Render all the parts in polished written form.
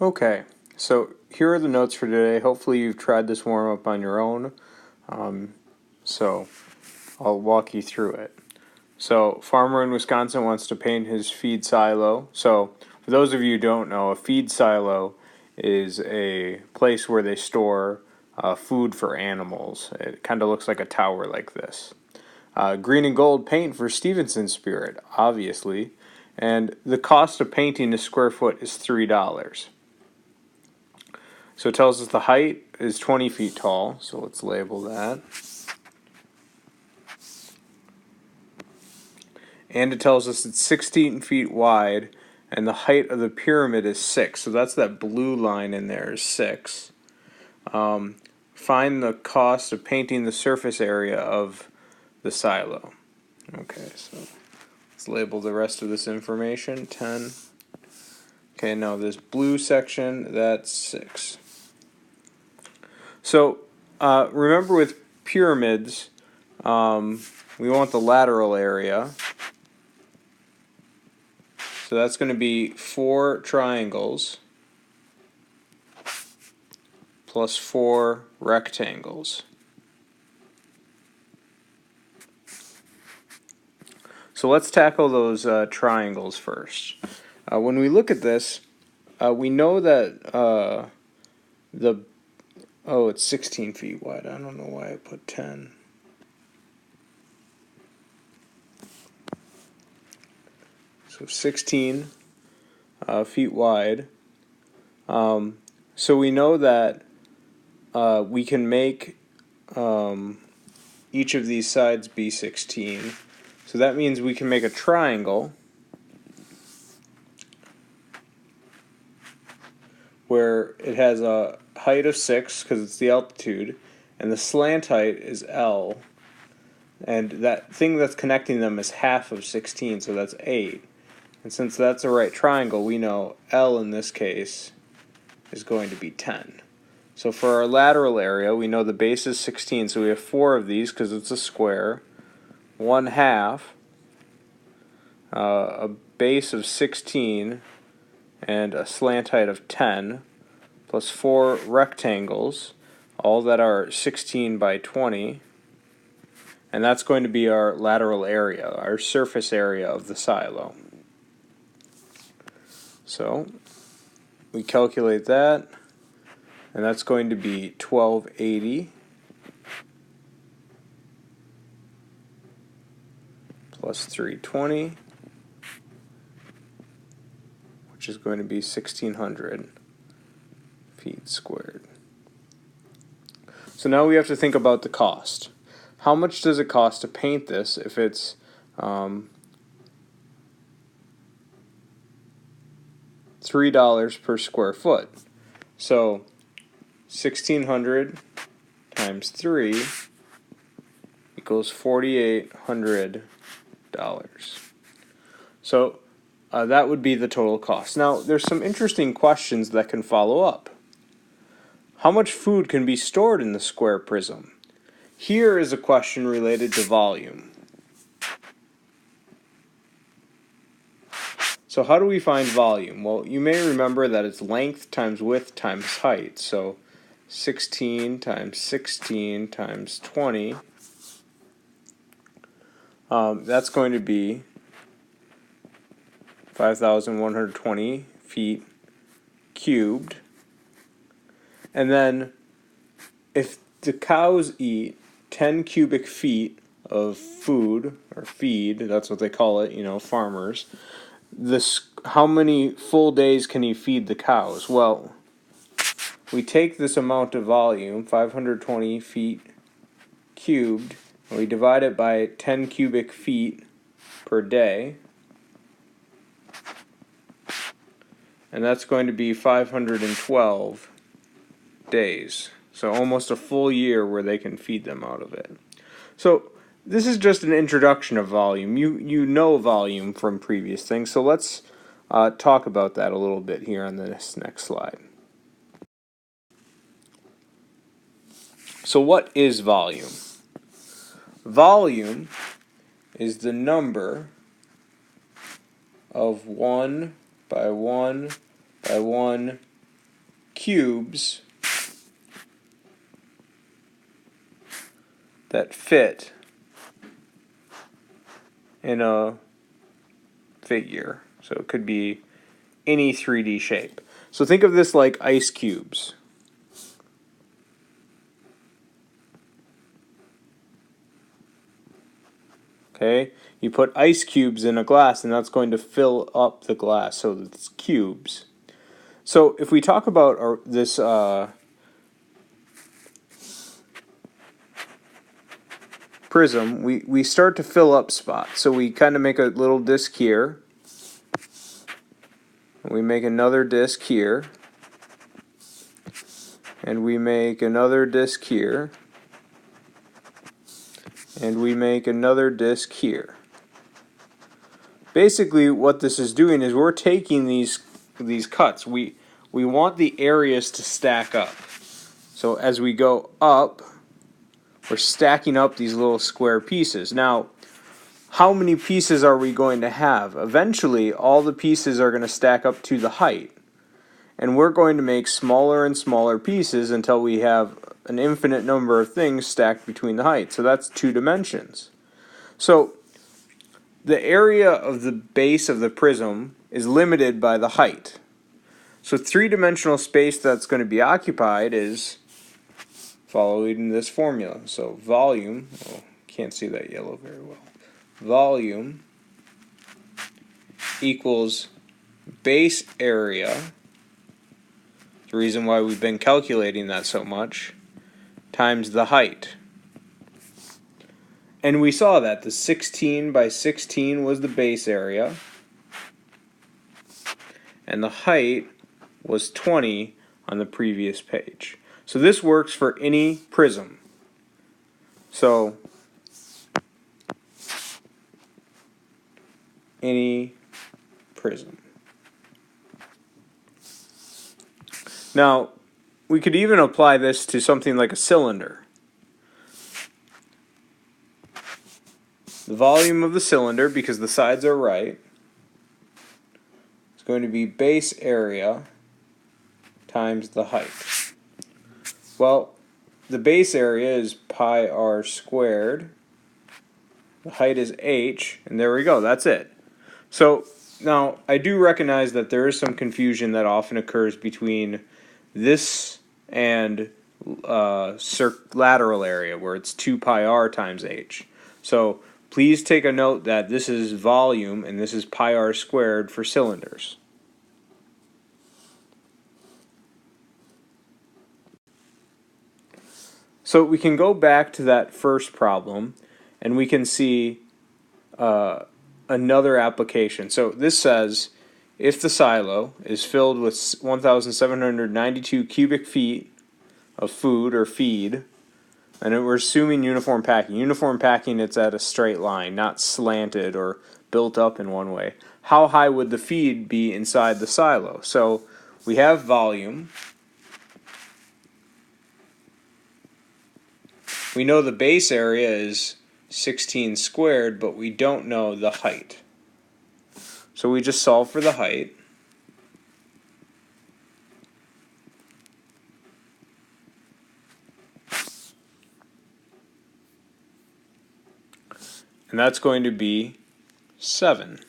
Okay, so here are the notes for today. Hopefully you've tried this warm-up on your own, so I'll walk you through it. So, farmer in Wisconsin wants to paint his feed silo. So, for those of you who don't know, a feed silo is a place where they store food for animals. It kind of looks like a tower like this. Green and gold paint for Stevenson Spirit, obviously. And the cost of painting a square foot is $3. So it tells us the height is 20 feet tall, so let's label that. And it tells us it's 16 feet wide, and the height of the pyramid is 6. So that's that blue line in there is 6. Find the cost of painting the surface area of the silo. Okay, so let's label the rest of this information. 10. Okay, now this blue section, that's 6. So remember with pyramids, we want the lateral area. So that's going to be 4 triangles plus 4 rectangles. So let's tackle those triangles first. When we look at this, we know that it's 16 feet wide. I don't know why I put 10. So 16 feet wide. So we know that we can make each of these sides be 16. So that means we can make a triangle where it has a height of 6 because it's the altitude, and the slant height is L, and that thing that's connecting them is half of 16, so that's 8. And since that's a right triangle, we know L in this case is going to be 10. So for our lateral area, we know the base is 16, so we have 4 of these because it's a square. 1/2, a base of 16, and a slant height of 10, plus 4 rectangles, all that are 16 by 20, and that's going to be our lateral area, our surface area of the silo. So we calculate that, and that's going to be 1280 plus 320, which is going to be 1600 feet squared. So now we have to think about the cost. How much does it cost to paint this if it's $3 per square foot? So 1600 times 3 equals $4,800. So that would be the total cost. Now there's some interesting questions that can follow up. How much food can be stored in the square prism? Here is a question related to volume. So how do we find volume? Well, you may remember that it's length times width times height. So 16 times 16 times 20. That's going to be 5,120 feet cubed. And then if the cows eat 10 cubic feet of food, or feed, that's what they call it, farmers, how many full days can you feed the cows? Well, we take this amount of volume, 520 feet cubed, and we divide it by 10 cubic feet per day, and that's going to be 512 days. So almost a full year where they can feed them out of it. So this is just an introduction of volume. You know volume from previous things, so let's talk about that a little bit here on this next slide. So what is volume? Volume is the number of 1 by 1 by 1 cubes that fit in a figure. So it could be any 3D shape. So think of this like ice cubes. Okay, you put ice cubes in a glass and that's going to fill up the glass, so it's cubes. So if we talk about this prism, we start to fill up spots. So we kind of make a little disc here. We make another disc here. And we make another disc here. And we make another disc here. Basically what this is doing is we're taking these cuts. We want the areas to stack up. So as we go up, we're stacking up these little square pieces. Now, how many pieces are we going to have? Eventually, all the pieces are going to stack up to the height. And we're going to make smaller and smaller pieces until we have an infinite number of things stacked between the height. So that's 2 dimensions. So the area of the base of the prism is limited by the height. So 3-dimensional space that's going to be occupied is following this formula. So volume, can't see that yellow very well. Volume equals base area, the reason why we've been calculating that so much, times the height. And we saw that the 16 by 16 was the base area, and the height was 20 on the previous page. So this works for any prism. So any prism. Now, we could even apply this to something like a cylinder. The volume of the cylinder, because the sides are right, is going to be base area times the height. Well, the base area is pi r squared. The height is h, and there we go, that's it. So now I do recognize that there is some confusion that often occurs between this and lateral area, where it's 2 pi r times h. So please take a note that this is volume and this is pi r squared for cylinders. So we can go back to that first problem and we can see another application. So this says if the silo is filled with 1,792 cubic feet of food or feed, and we're assuming uniform packing. Uniform packing, it's at a straight line, not slanted or built up in one way. How high would the feed be inside the silo? So we have volume. We know the base area is 16 squared, but we don't know the height. So we just solve for the height. And that's going to be 7.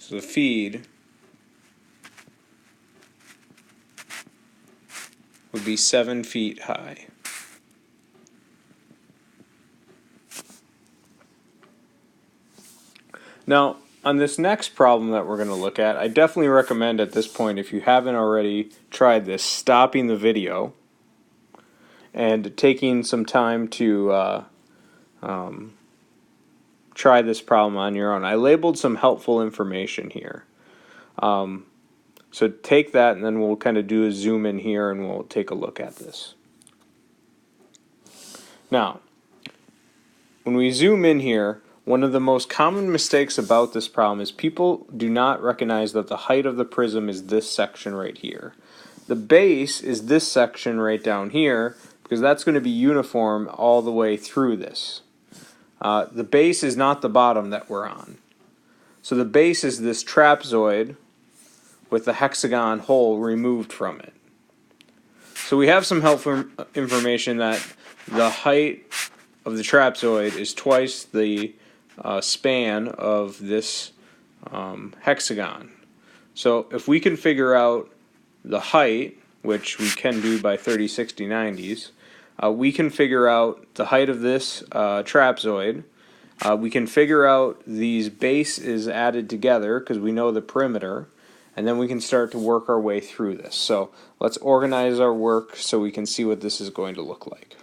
So the feed would be 7 feet high. Now, on this next problem that we're going to look at, I definitely recommend at this point, if you haven't already tried this, stopping the video and taking some time to try this problem on your own. I labeled some helpful information here. So take that and then we'll kind of do a zoom in here and we'll take a look at this. Now, when we zoom in here, one of the most common mistakes about this problem is people do not recognize that the height of the prism is this section right here. The base is this section right down here because that's going to be uniform all the way through this. The base is not the bottom that we're on. So the base is this trapezoid with the hexagon hole removed from it. So we have some helpful information that the height of the trapezoid is twice the span of this hexagon. So if we can figure out the height, which we can do by 30, 60, 90s, we can figure out the height of this trapezoid. We can figure out these bases added together because we know the perimeter, and then we can start to work our way through this. So let's organize our work so we can see what this is going to look like.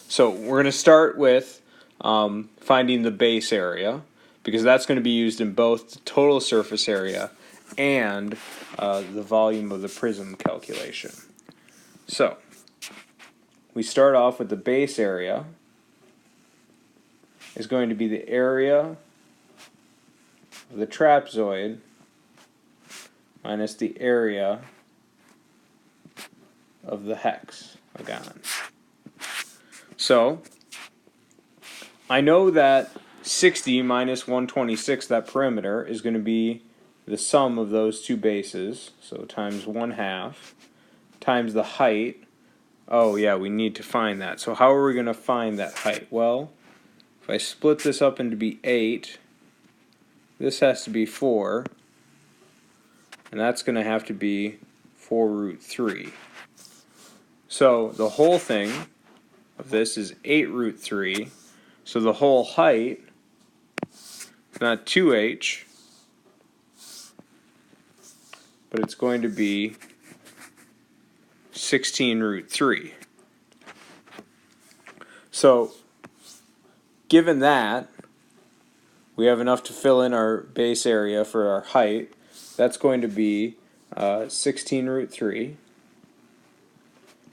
So we're going to start with finding the base area, because that's going to be used in both the total surface area and the volume of the prism calculation. So we start off with the base area is going to be the area of the trapezoid minus the area of the hexagon. So I know that 60 minus 126, that perimeter, is going to be the sum of those two bases, so times 1/2, times the height. Oh yeah, we need to find that. So how are we going to find that height? Well, if I split this up into be 8, this has to be 4, and that's going to have to be 4 root 3. So the whole thing of this is 8 root 3, so the whole height is not 2h, but it's going to be 16 root 3. So given that, we have enough to fill in our base area for our height. That's going to be 16 root 3.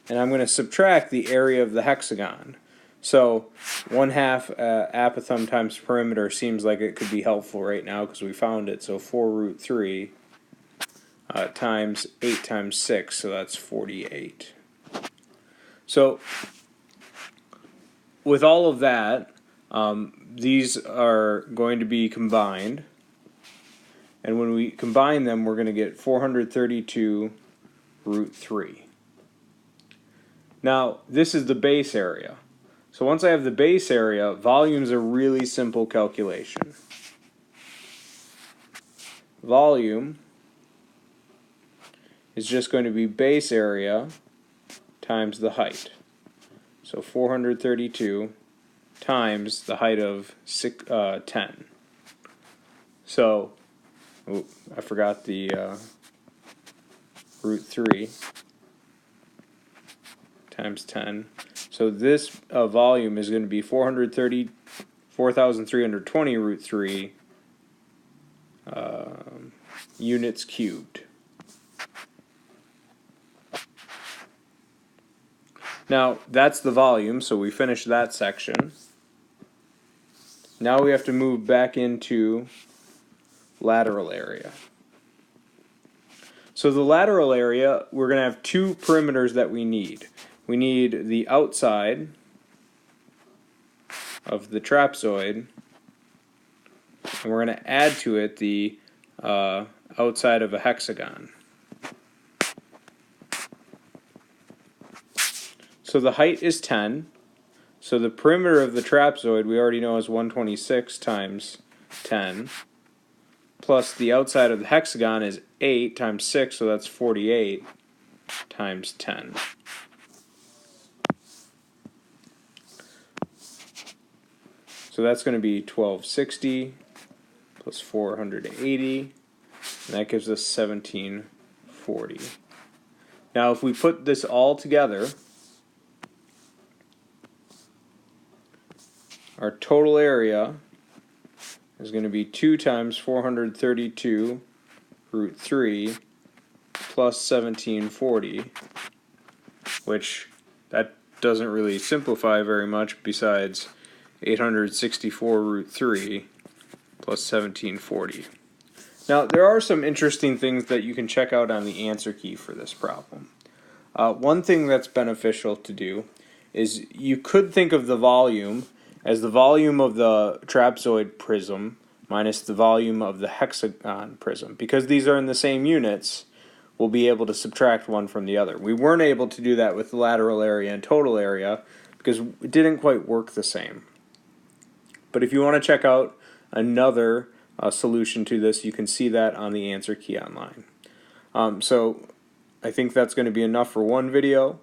And I'm going to subtract the area of the hexagon. So 1/2 apothem times perimeter seems like it could be helpful right now because we found it. So 4 root 3 times 8 times 6, so that's 48. So with all of that, these are going to be combined, and when we combine them, we're going to get 432 root 3. Now, this is the base area. So once I have the base area, volume's a really simple calculation. Volume is just going to be base area times the height. So 432 times the height of 10. So, I forgot the root 3 times 10. So this volume is going to be 4,320 root 3 units cubed. Now, that's the volume, so we finished that section. Now we have to move back into lateral area. So the lateral area, we're going to have two perimeters that we need. We need the outside of the trapezoid, and we're going to add to it the outside of a hexagon. So the height is 10. So the perimeter of the trapezoid we already know is 126 times 10. Plus the outside of the hexagon is 8 times 6, so that's 48 times 10. So that's going to be 1260 plus 480, and that gives us 1740. Now if we put this all together, our total area is going to be 2 times 432 root 3 plus 1740, which that doesn't really simplify very much besides 864 root 3 plus 1740. Now there are some interesting things that you can check out on the answer key for this problem. One thing that's beneficial to do is you could think of the volume as the volume of the trapezoid prism minus the volume of the hexagon prism. Because these are in the same units, we'll be able to subtract one from the other. We weren't able to do that with lateral area and total area because it didn't quite work the same. But if you want to check out another solution to this, you can see that on the answer key online. So I think that's going to be enough for one video.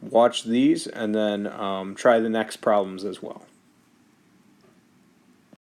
Watch these and then try the next problems as well.